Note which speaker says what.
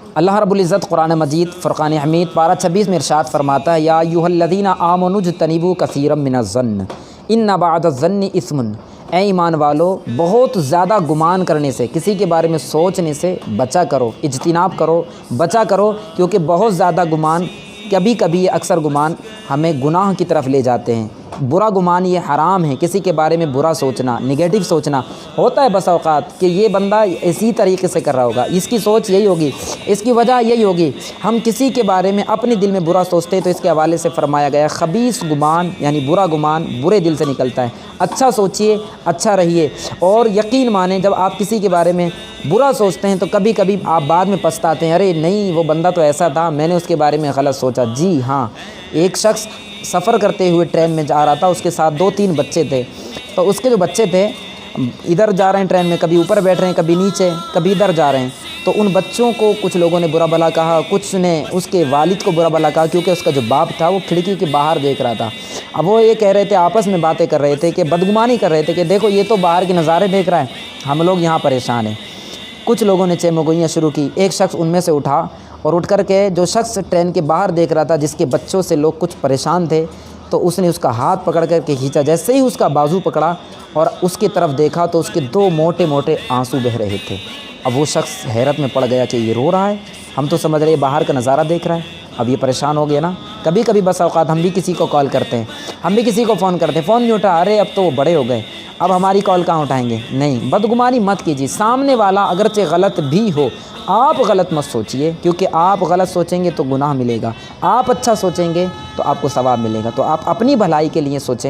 Speaker 1: अल्लाह रब्बुल इज़्ज़त कुरान मजीद फ़ुरक़ान हमीद पारा 26 में इरशाद फरमाता है, या अय्युहल्लज़ीना आमनुज्तनिबू कसीरम मिनज़्ज़न्न इन्ना बअदज़्ज़न्नि इस्मुन। ए ईमान वालो, बहुत ज़्यादा गुमान करने से, किसी के बारे में सोचने से बचा करो, इज्तिनाब करो, बचा करो, क्योंकि बहुत ज़्यादा गुमान, कभी कभी अक्सर गुमान हमें गुनाह की तरफ ले जाते हैं। बुरा गुमान ये हराम है, किसी के बारे में बुरा सोचना, नेगेटिव सोचना। होता है बस औक़ात कि ये बंदा इसी तरीके से कर रहा होगा, इसकी सोच यही होगी, इसकी वजह यही होगी। हम किसी के बारे में अपने दिल में बुरा सोचते हैं, तो इसके हवाले से फ़रमाया गया ख़बीस गुमान यानी बुरा गुमान बुरे दिल से निकलता है। अच्छा सोचिए, अच्छा रहिए, और यकीन माने जब आप किसी के बारे में बुरा सोचते हैं तो कभी कभी आप बाद में पछताते हैं, अरे नहीं वो बंदा तो ऐसा था, मैंने उसके बारे में गलत सोचा। जी हाँ, एक शख्स सफ़र करते हुए ट्रेन में जा रहा था, उसके साथ 2-3 बच्चे थे। तो उसके जो बच्चे थे इधर जा रहे हैं ट्रेन में, कभी ऊपर बैठ रहे हैं, कभी नीचे, कभी इधर जा रहे हैं। तो उन बच्चों को कुछ लोगों ने बुरा भला कहा, कुछ ने उसके वालिद को बुरा भला कहा, क्योंकि उसका जो बाप था वो खिड़की के बाहर देख रहा था। अब वो ये कह रहे थे, आपस में बातें कर रहे थे कि बदगुमानी कर रहे थे कि देखो ये तो बाहर के नज़ारे देख रहा है, हम लोग यहाँ परेशान हैं। कुछ लोगों ने चेमगोइयाँ शुरू की। एक शख्स उनमें से उठा और उठ कर के जो शख्स ट्रेन के बाहर देख रहा था, जिसके बच्चों से लोग कुछ परेशान थे, तो उसने उसका हाथ पकड़ कर के खींचा। जैसे ही उसका बाजू पकड़ा और उसकी तरफ देखा तो उसके 2 मोटे मोटे आंसू बह रहे थे। अब वो शख्स हैरत में पड़ गया कि ये रो रहा है, हम तो समझ रहे बाहर का नज़ारा देख रहा है। अब ये परेशान हो गया ना। कभी कभी बस औक़ात हम भी किसी को कॉल करते हैं, हम भी किसी को फ़ोन करते हैं, फ़ोन नहीं उठा, अरे अब तो वो बड़े हो गए, अब हमारी कॉल कहाँ उठाएंगे। नहीं, बदगुमानी मत कीजिए। सामने वाला अगरचे गलत भी हो, आप गलत मत सोचिए, क्योंकि आप गलत सोचेंगे तो गुनाह मिलेगा, आप अच्छा सोचेंगे तो आपको सवाब मिलेगा। तो आप अपनी भलाई के लिए सोचें।